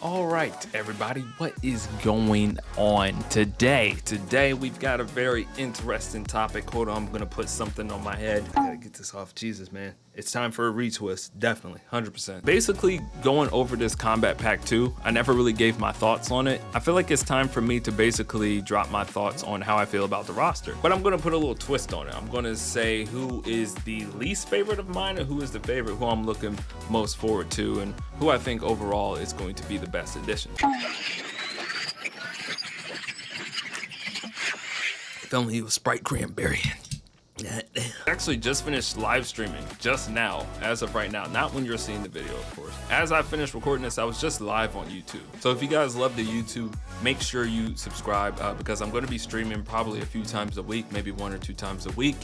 All right, everybody, what is going on today? Today, we've got a very interesting topic. Hold on, I'm gonna put something on my head. I gotta get this off. Jesus, man. It's time for a retwist, definitely, 100%. Basically, going over this Kombat Pack 2, I never really gave my thoughts on it. I feel like it's time for me to basically drop my thoughts on how I feel about the roster. But I'm gonna put a little twist on it. I'm gonna say who is the least favorite of mine and who is the favorite, who I'm looking most forward to, and who I think overall is going to be the best addition. If only it was Sprite Cranberry. Actually just finished live streaming just now, as of right now, not when you're seeing the video, of course. As I finished recording this, I was just live on YouTube. So if you guys love the YouTube, make sure you subscribe because I'm going to be streaming probably a few times a week, maybe 1 or 2 times a week,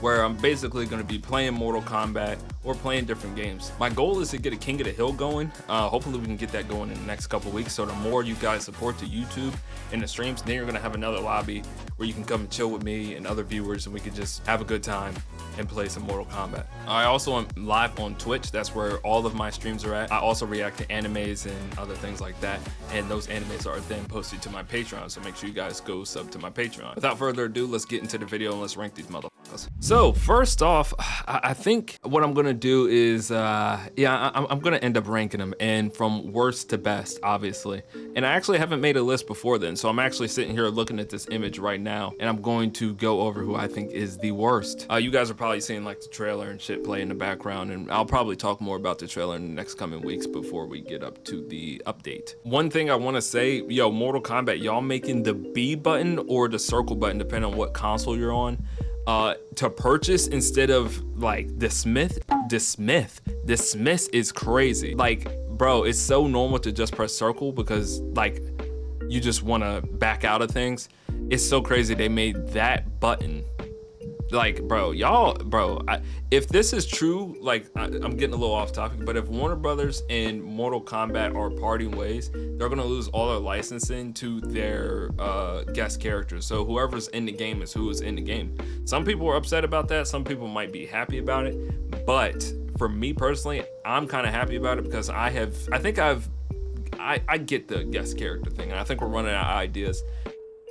where I'm basically going to be playing Mortal Kombat or playing different games. My goal is to get a King of the Hill going. Hopefully we can get that going in the next couple weeks. So the more you guys support the YouTube and the streams, then you're going to have another lobby where you can come and chill with me and other viewers, and we can just have a good time and play some Mortal Kombat. I also am live on Twitch. That's where all of my streams are at. I also react to animes and other things like that, and those animes are then posted to my Patreon, so make sure you guys go sub to my Patreon. Without further ado, let's get into the video and let's rank these motherfuckers. So first off, I think what I'm gonna do is I'm gonna end up ranking them, and from worst to best, obviously. And I actually haven't made a list before then, so I'm actually sitting here looking at this image right now, and I'm going to go over who I think is the worst. You guys are probably seeing like the trailer and shit play in the background, and I'll probably talk more about the trailer in the next coming weeks before we get up to the update. One thing I want to say, yo, Mortal Kombat, y'all making the B button or the circle button, depending on what console you're on, to purchase instead of like dismiss is crazy. Like, bro, it's so normal to just press circle because like you just want to back out of things. It's so crazy they made that button. Like, bro, if this is true, like, I'm getting a little off topic, but if Warner Brothers and Mortal Kombat are parting ways, they're gonna lose all their licensing to their guest characters. So whoever's in the game is who is in the game. Some people are upset about that. Some people might be happy about it. But for me personally, I'm kind of happy about it because I get the guest character thing, and I think we're running out of ideas.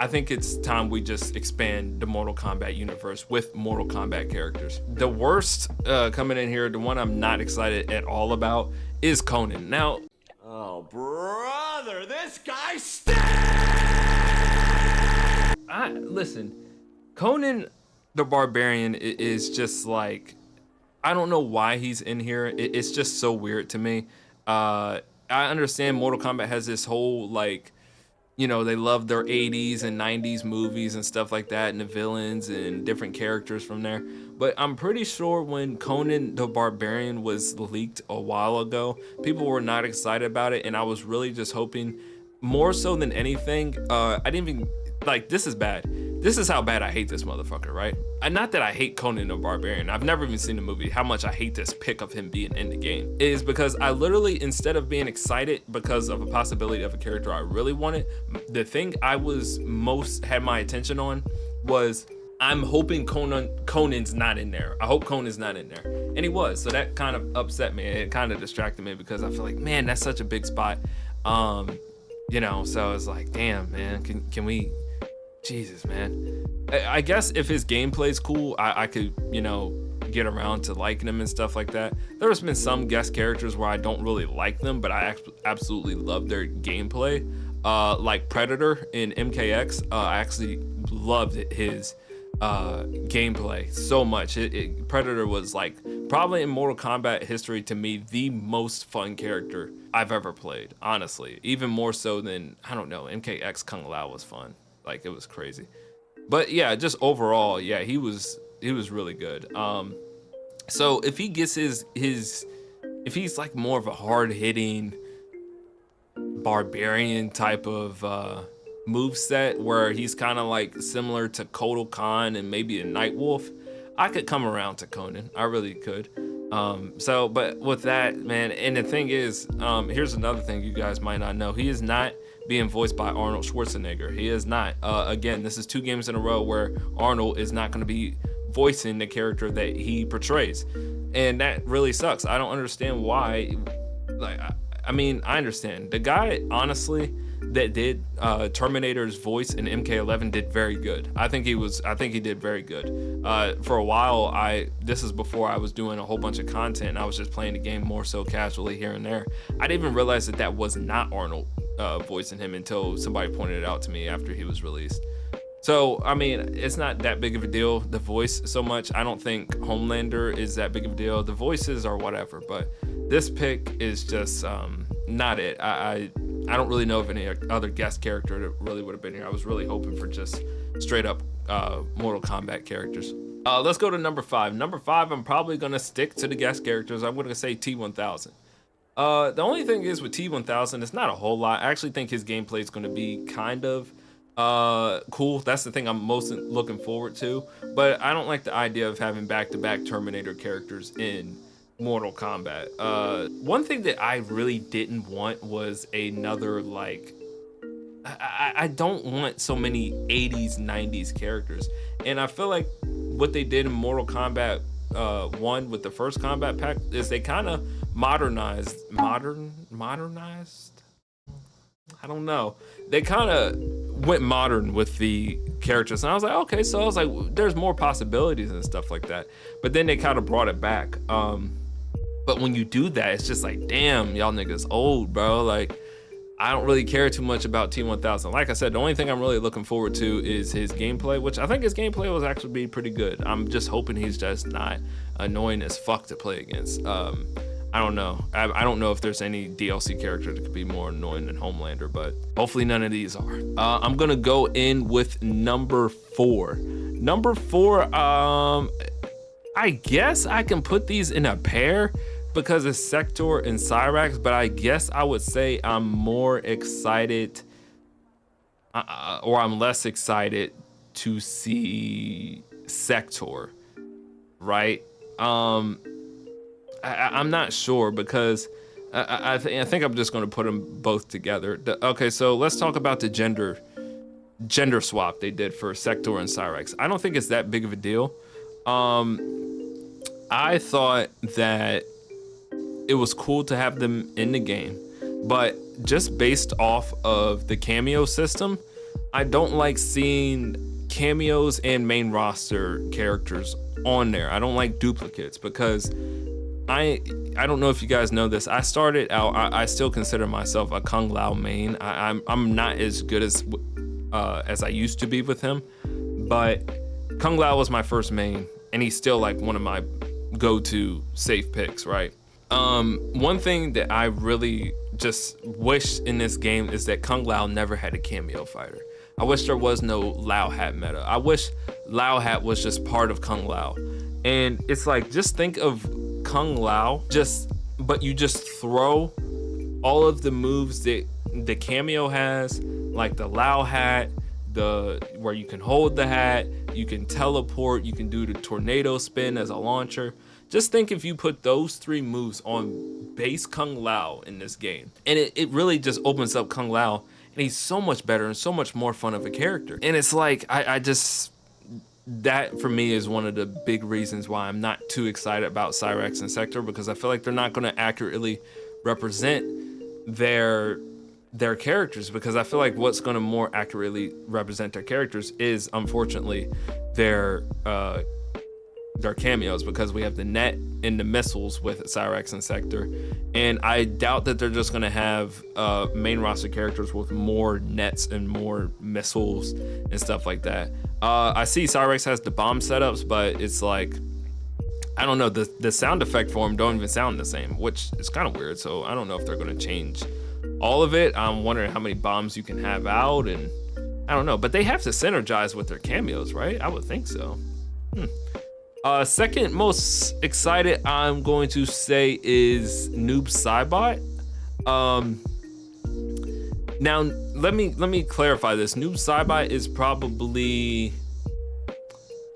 I think it's time we just expand the Mortal Kombat universe with Mortal Kombat characters. The worst coming in here, the one I'm not excited at all about, is Conan. Now, oh brother, this guy stinks! Listen, Conan the Barbarian is just like, I don't know why he's in here. It's just so weird to me. I understand Mortal Kombat has this whole like, you know, they love their 80s and 90s movies and stuff like that, and the villains and different characters from there. But I'm pretty sure when Conan the Barbarian was leaked a while ago, people were not excited about it, and I was really just hoping, more so than anything, I didn't even, like, this is bad. This is how bad I hate this motherfucker, right? Not that I hate Conan the Barbarian. I've never even seen the movie. How much I hate this pick of him being in the game is because I literally, instead of being excited because of a possibility of a character I really wanted, the thing I was most had my attention on was, I'm hoping Conan's not in there. I hope Conan's not in there. And he was, so that kind of upset me. It kind of distracted me because I feel like, man, that's such a big spot. You know, so I was like, damn, man, can we, Jesus, man. I guess if his gameplay's cool, I could, you know, get around to liking him and stuff like that. There's been some guest characters where I don't really like them, but I absolutely love their gameplay. Like Predator in MKX, I actually loved his gameplay so much. Predator was like probably in Mortal Kombat history to me the most fun character I've ever played, honestly. Even more so than, I don't know, MKX Kung Lao was fun. Like, it was crazy. But yeah, just overall, yeah, he was really good. So if he gets if he's like more of a hard-hitting barbarian type of move set where he's kind of like similar to Kotal Khan and maybe a Nightwolf, I could come around to Conan. I really could. But with that, man, and the thing is, here's another thing you guys might not know. He is not being voiced by Arnold Schwarzenegger. He is not. Again, this is 2 games in a row where Arnold is not going to be voicing the character that he portrays, and that really sucks. I don't understand why. Like, I mean, I understand. The guy, honestly, that did Terminator's voice in MK11 did very good. I think he did very good. For a while, this is before I was doing a whole bunch of content, and I was just playing the game more so casually here and there. I didn't even realize that that was not Arnold voicing him until somebody pointed it out to me after he was released. So, I mean, it's not that big of a deal, the voice so much. I don't think Homelander is that big of a deal. The voices are whatever, but this pick is just not it. I don't really know of any other guest character that really would have been here. I was really hoping for just straight up Mortal Kombat characters. Let's go to number 5. Number 5, I'm probably gonna stick to the guest characters. I'm gonna say T-1000. The only thing is with T-1000, it's not a whole lot. I actually think his gameplay is gonna be kind of cool. That's the thing I'm most looking forward to, but I don't like the idea of having back-to-back Terminator characters in Mortal Kombat. One thing that I really didn't want was another, like, I don't want so many 80s 90s characters, and I feel like what they did in Mortal Kombat 1 with the first combat pack is they kind of modernized, I don't know, they kind of went modern with the characters, and I was like, okay, so I was like, there's more possibilities and stuff like that, but then they kind of brought it back. But when you do that, it's just like, damn, y'all niggas old, bro. Like, I don't really care too much about T-1000. Like I said, the only thing I'm really looking forward to is his gameplay, which I think his gameplay was actually be pretty good. I'm just hoping he's just not annoying as fuck to play against. I don't know. I don't know if there's any DLC character that could be more annoying than Homelander, but hopefully none of these are. I'm gonna go in with number 4. Number 4, I guess I can put these in a pair because it's Sector and Cyrax, but I guess I would say I'm more excited or I'm less excited to see Sector, right? I'm not sure because I think I'm just gonna put them both together. Okay, so let's talk about the gender swap they did for Sector and Cyrax. I don't think it's that big of a deal. I thought that it was cool to have them in the game, but just based off of the cameo system, I don't like seeing cameos and main roster characters on there. I don't like duplicates because I don't know if you guys know this. I started out, I still consider myself a Kung Lao main. I'm not as good as I used to be with him, but Kung Lao was my first main, and he's still like one of my go-to safe picks, right? One thing that I really just wish in this game is that Kung Lao never had a cameo fighter. I wish there was no Lao Hat meta. I wish Lao Hat was just part of Kung Lao. And it's like, just think of Kung Lao, but you just throw all of the moves that the cameo has, like the Lao Hat, where you can hold the hat, you can teleport, you can do the tornado spin as a launcher. Just think if you put those 3 moves on base Kung Lao in this game, and it really just opens up Kung Lao, and he's so much better and so much more fun of a character. And it's like, that for me is one of the big reasons why I'm not too excited about Cyrax and Sector, because I feel like they're not gonna accurately represent their characters, because I feel like what's gonna more accurately represent their characters is, unfortunately, their cameos, because we have the net and the missiles with Cyrax and Sector, and I doubt that they're just gonna have main roster characters with more nets and more missiles and stuff like that. I see Cyrax has the bomb setups, but it's like, I don't know, the sound effect for them don't even sound the same, which is kind of weird. So I don't know if they're gonna change all of it. I'm wondering how many bombs you can have out, and I don't know, but they have to synergize with their cameos, right? I would think so. Second most excited, I'm going to say, is Noob Saibot. Now let me clarify this. Noob Saibot is probably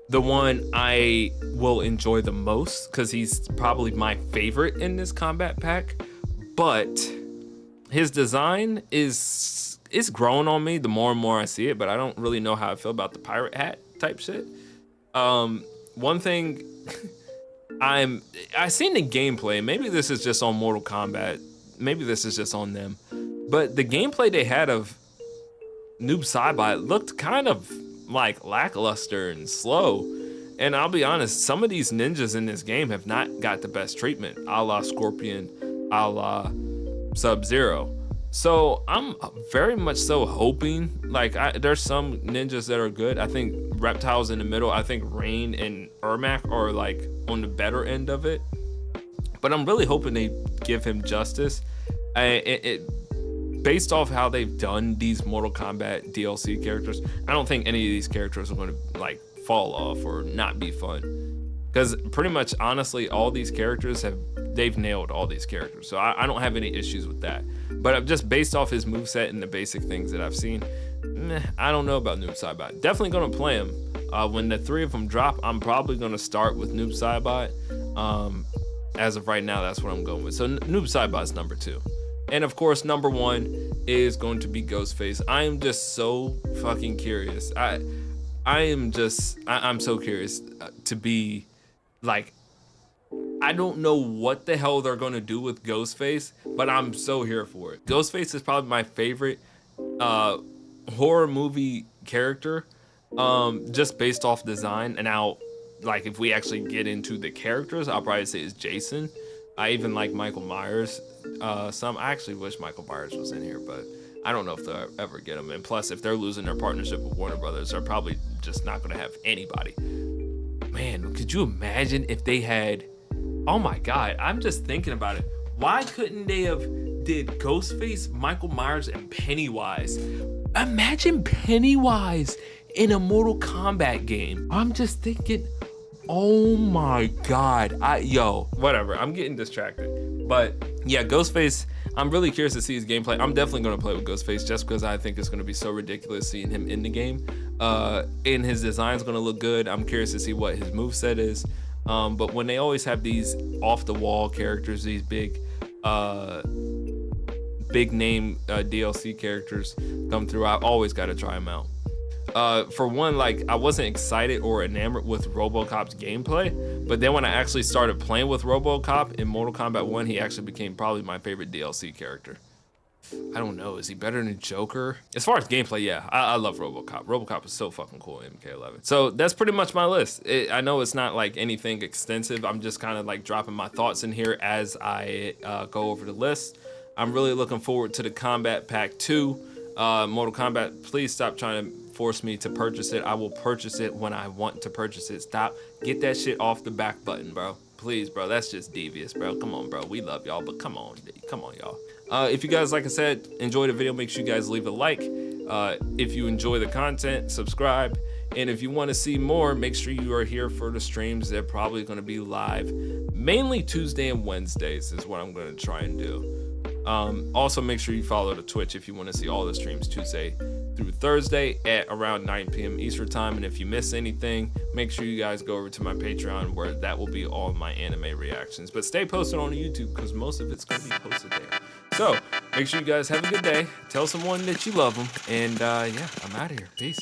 the one I will enjoy the most, because he's probably my favorite in this combat pack. But his design is growing on me the more and more I see it, but I don't really know how I feel about the pirate hat type shit. One thing I seen the gameplay, maybe this is just on Mortal Kombat maybe this is just on them, but the gameplay they had of Noob Saibot looked kind of like lackluster and slow. And I'll be honest, some of these ninjas in this game have not got the best treatment, a la Scorpion, a la Sub-Zero. So I'm very much so hoping, like, there's some ninjas that are good. I think Reptile's in the middle. I think Rain and Ermac are like on the better end of it. But I'm really hoping they give him justice. Based off how they've done these Mortal Kombat DLC characters, I don't think any of these characters are going to like fall off or not be fun. Because pretty much, honestly, all these characters they've nailed all these characters. So I don't have any issues with that. But just based off his moveset and the basic things that I've seen, I don't know about Noob Saibot. Definitely gonna play him. When the 3 of them drop, I'm probably gonna start with Noob Saibot. As of right now, that's what I'm going with. So Noob Saibot's number 2. And of course, number 1 is going to be Ghostface. I am just so fucking curious. I'm so curious to be like, I don't know what the hell they're gonna do with Ghostface, but I'm so here for it. Ghostface is probably my favorite horror movie character, just based off design. And now, like, if we actually get into the characters, I'll probably say it's Jason. I even like Michael Myers. I actually wish Michael Myers was in here, but I don't know if they'll ever get him. And plus, if they're losing their partnership with Warner Brothers, they're probably just not gonna have anybody. Man, could you imagine if they had, oh my God, I'm just thinking about it. Why couldn't they have did Ghostface, Michael Myers, and Pennywise? Imagine Pennywise in a Mortal Kombat game. I'm just thinking, oh my God. Whatever, I'm getting distracted. But yeah, Ghostface, I'm really curious to see his gameplay. I'm definitely gonna play with Ghostface just because I think it's gonna be so ridiculous seeing him in the game. And his design's gonna look good. I'm curious to see what his moveset is. But when they always have these off the wall characters, these big name DLC characters come through, I always gotta try them out. For one, like, I wasn't excited or enamored with RoboCop's gameplay, but then when I actually started playing with RoboCop in Mortal Kombat 1, he actually became probably my favorite DLC character. I don't know, is he better than Joker? As far as gameplay, yeah, I love RoboCop. RoboCop is so fucking cool in MK11. So that's pretty much my list. I know it's not like anything extensive. I'm just kind of like dropping my thoughts in here as I go over the list. I'm really looking forward to the Kombat Pack 2. Mortal Kombat, please stop trying to force me to purchase it. I will purchase it when I want to purchase it. Stop. Get that shit off the back button, bro. Please, bro. That's just devious, bro. Come on, bro. We love y'all, but come on, y'all. If you guys, like I said, enjoyed the video, make sure you guys leave a like. If you enjoy the content, subscribe. And if you want to see more, make sure you are here for the streams. They're probably going to be live. Mainly Tuesday and Wednesdays is what I'm going to try and do. Also, make sure you follow the Twitch if you want to see all the streams Tuesday through Thursday at around 9 p.m. Eastern time. And if you miss anything, make sure you guys go over to my Patreon, where that will be all my anime reactions. But stay posted on YouTube because most of it's going to be posted there. So make sure you guys have a good day. Tell someone that you love them. And yeah, I'm out of here. Peace.